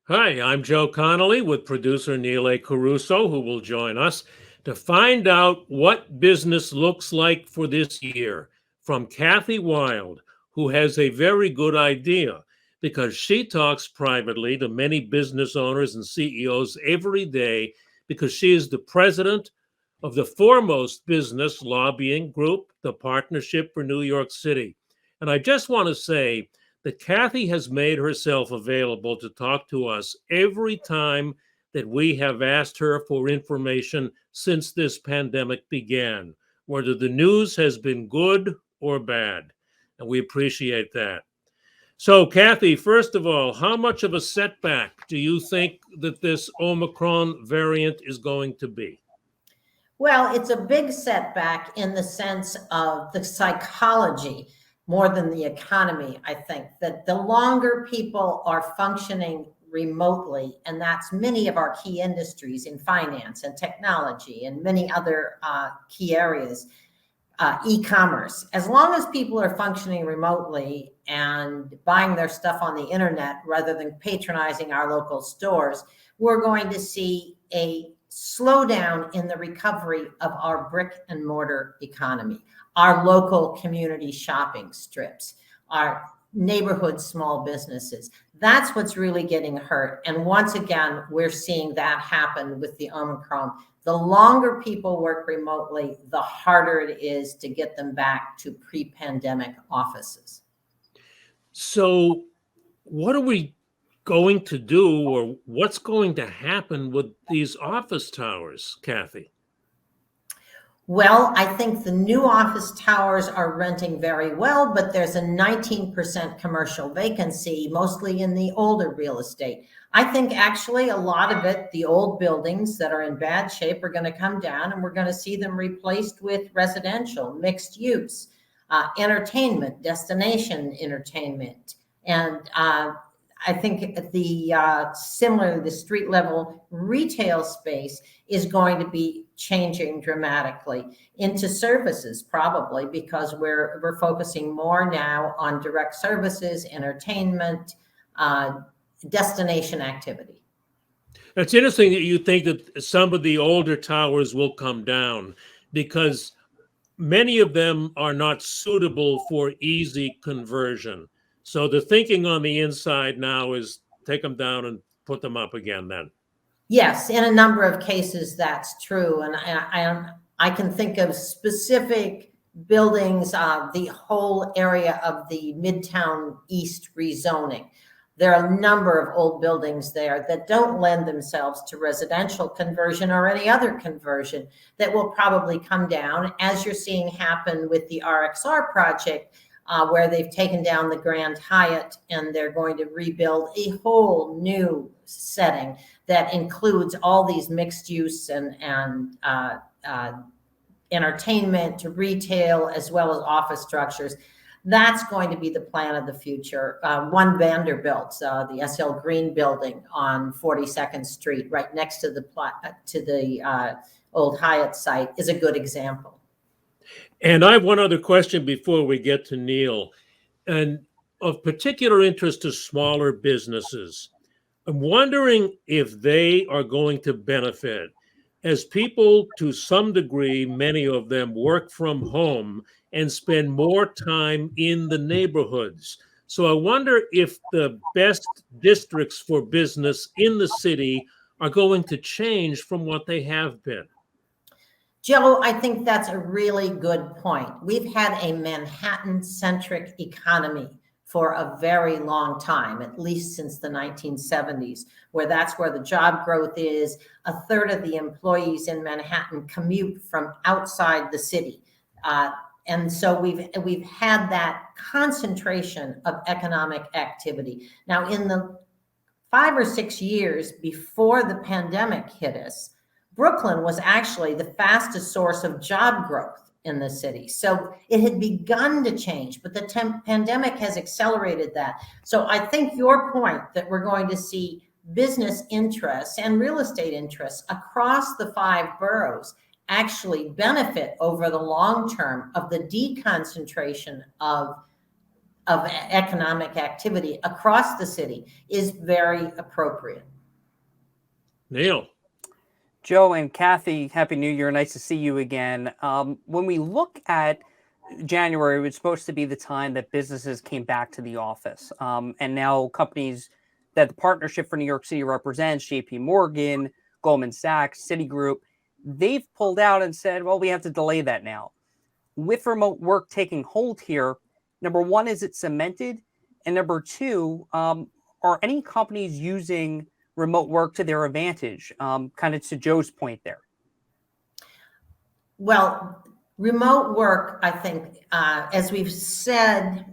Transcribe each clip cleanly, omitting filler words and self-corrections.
Hi, I'm Joe Connolly with producer Neil A. Carousso, who will join us to find out what business looks like for this year from Kathy Wylde, who has a very good idea because she talks privately to many business owners and CEOs every day because she is the president of the foremost business lobbying group, the Partnership for New York City. And I just want to say, that Kathy has made herself available to talk to us every time that we have asked her for information since this pandemic began, whether the news has been good or bad. And we appreciate that. So, Kathy, first of all, how much of a setback do you think that this Omicron variant is going to be? Well, it's a big setback in the sense of the psychology more than the economy. I think that the longer people are functioning remotely, and that's many of our key industries in finance and technology and many other key areas, e-commerce, as long as people are functioning remotely and buying their stuff on the internet rather than patronizing our local stores, we're going to see a slowdown in the recovery of our brick and mortar economy, our local community shopping strips, our neighborhood small businesses. That's what's really getting hurt. And once again, we're seeing that happen with the Omicron. The longer people work remotely, the harder it is to get them back to pre-pandemic offices. So, what are we going to do, or what's going to happen with these office towers, Kathy? Well, I think the new office towers are renting very well, but there's a 19% commercial vacancy, mostly in the older real estate. I think actually a lot of it, the old buildings that are in bad shape, are going to come down and we're going to see them replaced with residential, mixed use, entertainment, destination entertainment. And I think similarly, the street level retail space is going to be changing dramatically into services, probably because we're focusing more now on direct services, entertainment, destination activity. It's interesting that you think that some of the older towers will come down because many of them are not suitable for easy conversion. So the thinking on the inside now is take them down and put them up again then. Yes, in a number of cases, that's true. And I can think of specific buildings, the whole area of the Midtown East rezoning. There are a number of old buildings there that don't lend themselves to residential conversion or any other conversion that will probably come down, as you're seeing happen with the RXR project, where they've taken down the Grand Hyatt and they're going to rebuild a whole new setting that includes all these mixed use and entertainment to retail, as well as office structures. That's going to be the plan of the future. One Vanderbilt, the SL Green building on 42nd Street, right next to the old Hyatt site, is a good example. And I have one other question before we get to Neil. And of particular interest to smaller businesses, I'm wondering if they are going to benefit as people, to some degree, many of them work from home and spend more time in the neighborhoods. So I wonder if the best districts for business in the city are going to change from what they have been. Joe, I think that's a really good point. We've had a Manhattan-centric economy for a very long time, at least since the 1970s, where that's where the job growth is. A third of the employees in Manhattan commute from outside the city. And so we've had that concentration of economic activity. Now, in the 5 or 6 years before the pandemic hit us, Brooklyn was actually the fastest source of job growth in the city. So it had begun to change, but the pandemic has accelerated that. So I think your point that we're going to see business interests and real estate interests across the 5 boroughs actually benefit over the long term of the deconcentration of of economic activity across the city is very appropriate. Neil. Joe and Kathy, Happy New Year. Nice to see you again. When we look at January, it was supposed to be the time that businesses came back to the office. And now companies that the Partnership for New York City represents, JP Morgan, Goldman Sachs, Citigroup, they've pulled out and said, well, we have to delay that now. With remote work taking hold here, number one, is it cemented? And number two, are any companies using remote work to their advantage? Kind of to Joe's point there. Well, remote work, I think, as we've said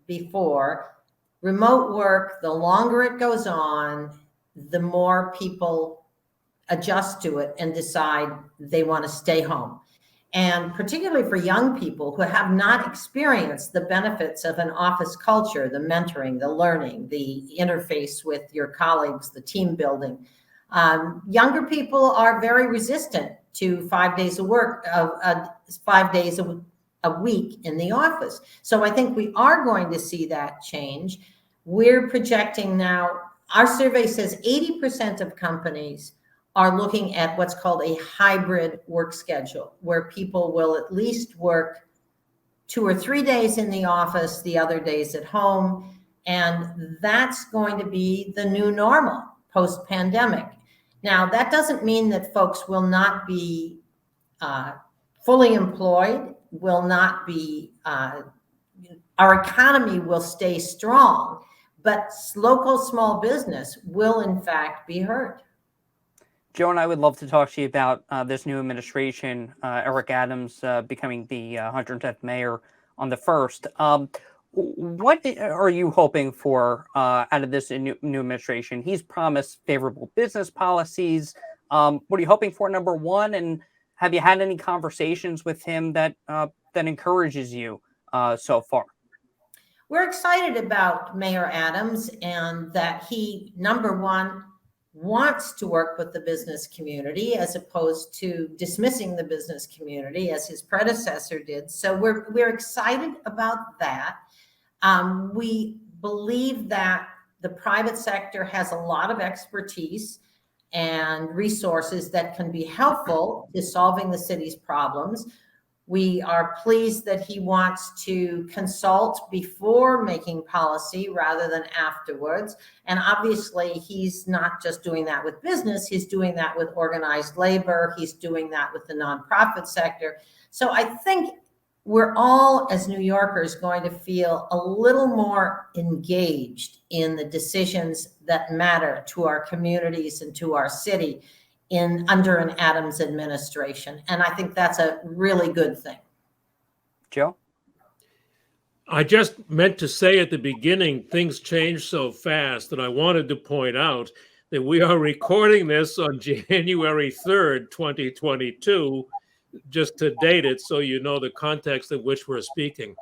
before, remote work, the longer it goes on, the more people adjust to it and decide they want to stay home. And particularly for young people who have not experienced the benefits of an office culture, the mentoring, the learning, the interface with your colleagues, the team building. Younger people are very resistant to 5 days of work, 5 days a week in the office. So I think we are going to see that change. We're projecting now, our survey says 80% of companies are looking at what's called a hybrid work schedule, where people will at least work 2 or 3 days in the office, the other days at home. And that's going to be the new normal post-pandemic. Now, that doesn't mean that folks will not be fully employed, will not be, our economy will stay strong, but local small business will in fact be hurt. Joe and I would love to talk to you about this new administration, Eric Adams becoming the 110th mayor on the 1st. What are you hoping for out of this new administration? He's promised favorable business policies. What are you hoping for, number one? And have you had any conversations with him that encourages you so far? We're excited about Mayor Adams and that he, number one, wants to work with the business community as opposed to dismissing the business community as his predecessor did. So we're excited about that. We believe that the private sector has a lot of expertise and resources that can be helpful to solving the city's problems. We are pleased that he wants to consult before making policy rather than afterwards. And obviously, he's not just doing that with business, he's doing that with organized labor, he's doing that with the nonprofit sector. So I think we're all, as New Yorkers, going to feel a little more engaged in the decisions that matter to our communities and to our city under an Adams administration. And I think that's a really good thing. Joe? I just meant to say at the beginning, things change so fast that I wanted to point out that we are recording this on January 3rd, 2022, just to date it so you know the context of which we're speaking.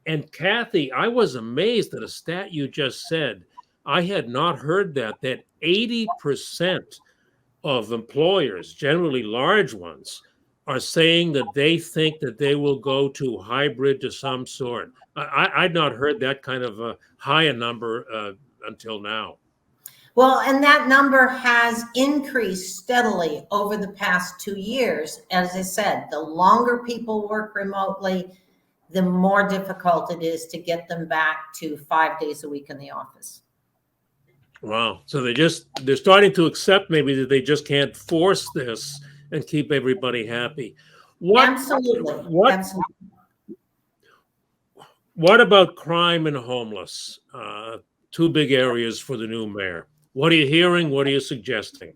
And Kathy, I was amazed at a stat you just said. I had not heard that 80% of employers, generally large ones, are saying that they think that they will go to hybrid to some sort. I'd not heard that kind of a high number until now. Well, and that number has increased steadily over the past 2 years. As I said, the longer people work remotely, the more difficult it is to get them back to 5 days a week in the office. Wow. So they're starting to accept maybe that they just can't force this and keep everybody happy. Absolutely. What about crime and homeless? Two big areas for the new mayor. What are you hearing? What are you suggesting?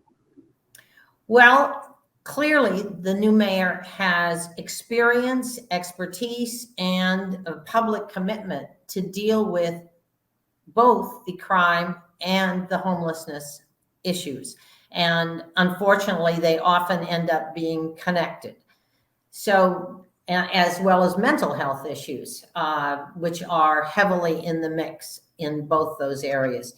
Well, clearly the new mayor has experience, expertise, and a public commitment to deal with both the crime and the homelessness issues. And unfortunately, they often end up being connected. So, as well as mental health issues, which are heavily in the mix in both those areas.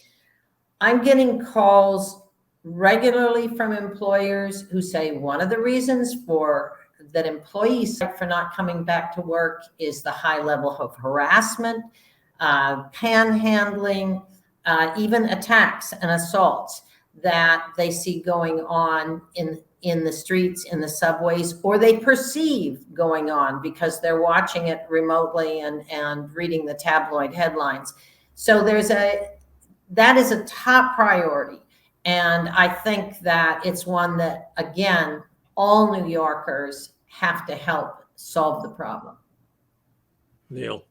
I'm getting calls regularly from employers who say one of the reasons that employees for not coming back to work is the high level of harassment, panhandling, even attacks and assaults that they see going on in the streets, in the subways, or they perceive going on because they're watching it remotely and reading the tabloid headlines. So that is a top priority. And I think that it's one that, again, all New Yorkers have to help solve the problem. Neil.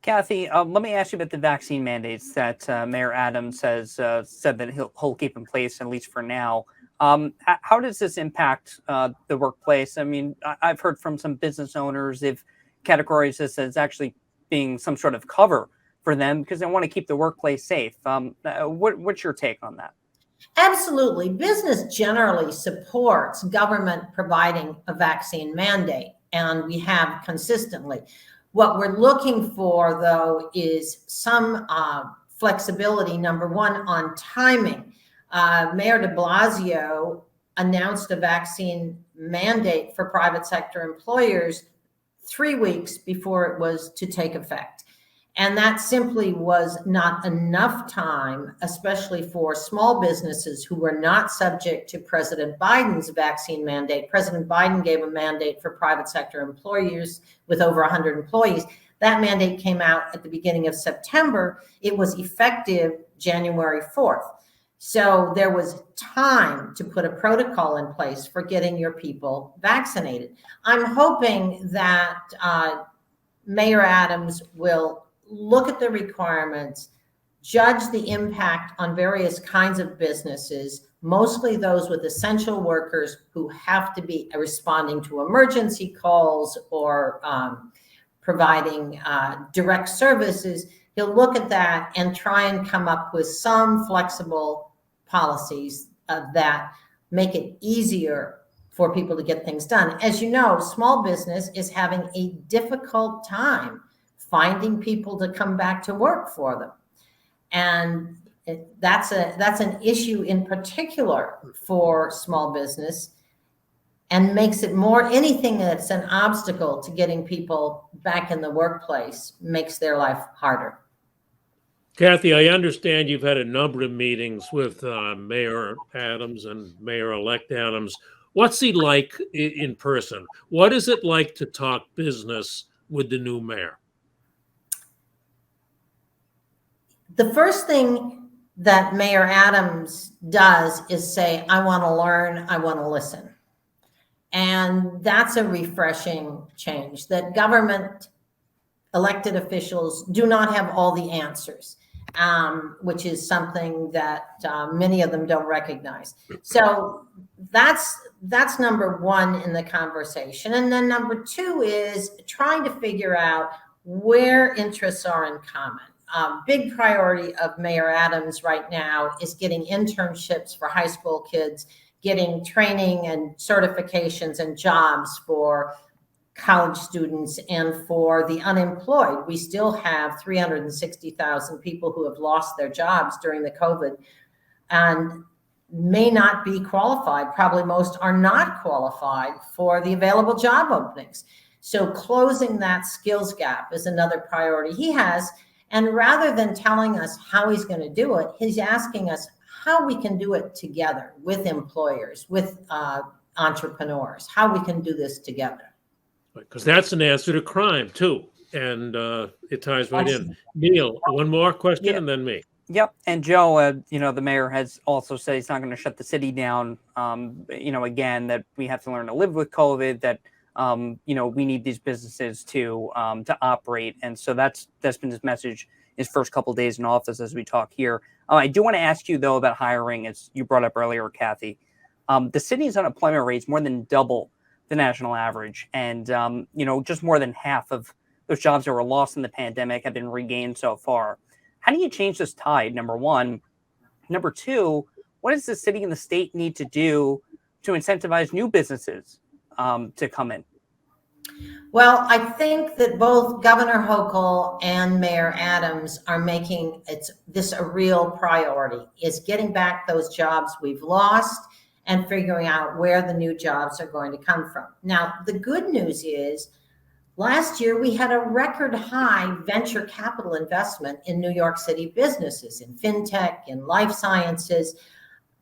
Kathy, let me ask you about the vaccine mandates that Mayor Adams has said that he'll keep in place, at least for now. How does this impact the workplace? I mean, I've heard from some business owners, they've categorized this as actually being some sort of cover for them because they want to keep the workplace safe. What's your take on that? Absolutely. Business generally supports government providing a vaccine mandate, and we have consistently. What we're looking for, though, is some flexibility, number one, on timing. Mayor de Blasio announced a vaccine mandate for private sector employers 3 weeks before it was to take effect. And that simply was not enough time, especially for small businesses who were not subject to President Biden's vaccine mandate. President Biden gave a mandate for private sector employers with over 100 employees. That mandate came out at the beginning of September. It was effective January 4th. So there was time to put a protocol in place for getting your people vaccinated. I'm hoping that Mayor Adams will look at the requirements, judge the impact on various kinds of businesses, mostly those with essential workers who have to be responding to emergency calls or providing direct services. He'll look at that and try and come up with some flexible policies that make it easier for people to get things done. As you know, small business is having a difficult time finding people to come back to work for them. And that's an issue in particular for small business, and makes it more, anything that's an obstacle to getting people back in the workplace makes their life harder. Kathy, I understand you've had a number of meetings with Mayor Adams and Mayor-elect Adams. What's he like in person? What is it like to talk business with the new mayor? The first thing that Mayor Adams does is say, I want to learn, I want to listen. And that's a refreshing change, that government elected officials do not have all the answers, which is something that many of them don't recognize. So that's number one in the conversation. And then number two is trying to figure out where interests are in common. Big priority of Mayor Adams right now is getting internships for high school kids, getting training and certifications and jobs for college students and for the unemployed. We still have 360,000 people who have lost their jobs during the COVID and may not be qualified. Probably most are not qualified for the available job openings. So closing that skills gap is another priority he has. And rather than telling us how he's going to do it, he's asking us how we can do it together with employers, with entrepreneurs, how we can do this together. Because that's an answer to crime, too. And it ties right in. Neil, one more question and then me. Yep. And Joe, the mayor has also said he's not going to shut the city down. Again, that we have to learn to live with COVID, that we need these businesses to operate. And so that's been his message his first couple of days in office as we talk here. I do want to ask you, though, about hiring, as you brought up earlier, Kathy. The city's unemployment rate is more than double the national average. And, just more than half of those jobs that were lost in the pandemic have been regained so far. How do you change this tide, number one? Number two, what does the city and the state need to do to incentivize new businesses to come in? Well, I think that both Governor Hochul and Mayor Adams are making this a real priority, is getting back those jobs we've lost and figuring out where the new jobs are going to come from. Now, the good news is Last year, we had a record high venture capital investment in New York City businesses, in fintech, in life sciences.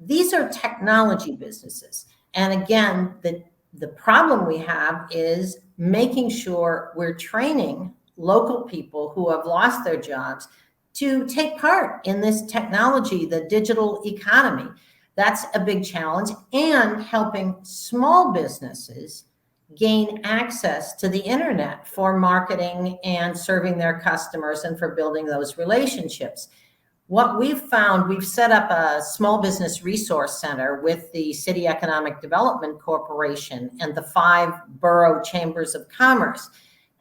These are technology businesses. And again, the problem we have is making sure we're training local people who have lost their jobs to take part in this technology, the digital economy. That's a big challenge, and helping small businesses gain access to the internet for marketing and serving their customers and for building those relationships. What we've found, we've set up a small business resource center with the City Economic Development Corporation and the 5 borough chambers of commerce.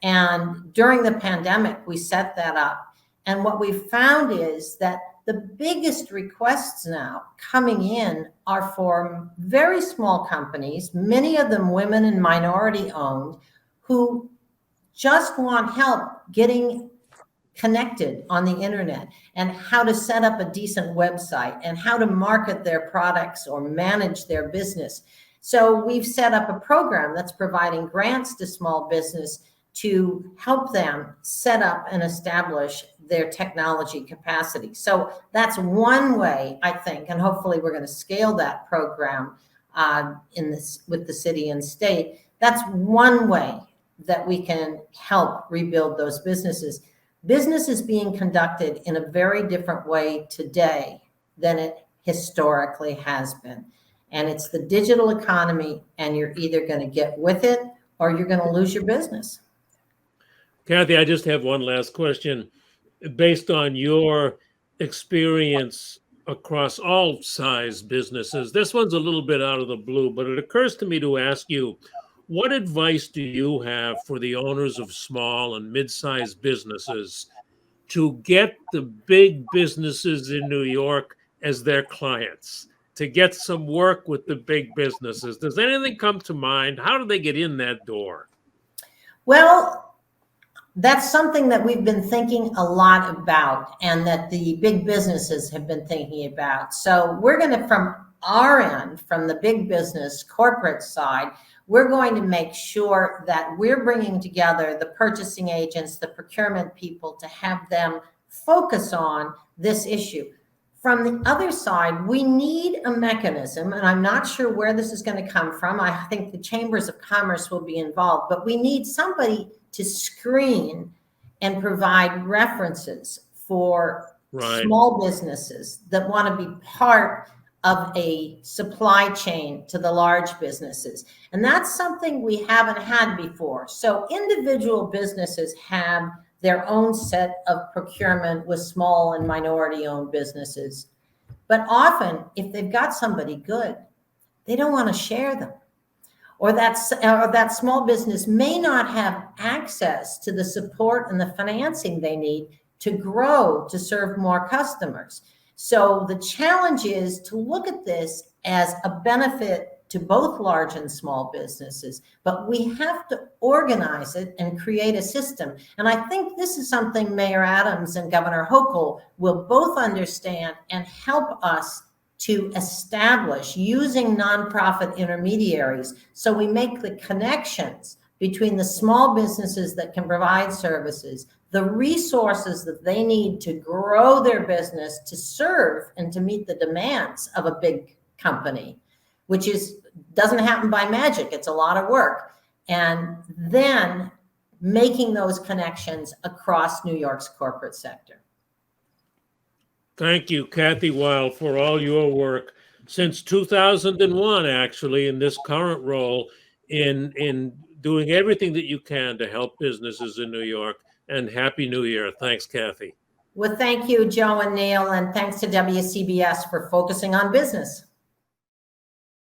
And during the pandemic, we set that up. And what we found is that the biggest requests now coming in are for very small companies, many of them women and minority owned, who just want help getting connected on the internet and how to set up a decent website and how to market their products or manage their business. So we've set up a program that's providing grants to small business to help them set up and establish their technology capacity. So that's one way, I think, and hopefully we're going to scale that program with the city and state. That's one way that we can help rebuild those businesses. Business is being conducted in a very different way today than it historically has been. And it's the digital economy, and you're either going to get with it or you're going to lose your business. Kathy, I just have one last question. Based on your experience across all size businesses, this one's a little bit out of the blue, but it occurs to me to ask you, what advice do you have for the owners of small and mid-sized businesses to get the big businesses in New York as their clients, to get some work with the big businesses? Does anything come to mind? How do they get in that door? Well, that's something that we've been thinking a lot about, and that the big businesses have been thinking about. So we're going to, from our end, from the big business corporate side, we're going to make sure that we're bringing together the purchasing agents, the procurement people, to have them focus on this issue. From the other side, we need a mechanism, and I'm not sure where this is going to come from. I think the chambers of commerce will be involved, but we need somebody to screen and provide references for small businesses that want to be part of a supply chain to the large businesses. And that's something we haven't had before. So individual businesses have their own set of procurement with small and minority owned businesses. But often, if they've got somebody good, they don't want to share them. Or that small business may not have access to the support and the financing they need to grow, to serve more customers. So the challenge is to look at this as a benefit to both large and small businesses, but we have to organize it and create a system. And I think this is something Mayor Adams and Governor Hochul will both understand and help us to establish, using nonprofit intermediaries, so we make the connections between the small businesses that can provide services, the resources that they need to grow their business, to serve and to meet the demands of a big company, which doesn't happen by magic. It's a lot of work. And then making those connections across New York's corporate sector. Thank you, Kathy Wylde, for all your work since 2001, actually, in this current role, in doing everything that you can to help businesses in New York. And Happy New Year. Thanks, Kathy. Well, thank you, Joe and Neil, and thanks to WCBS for focusing on business.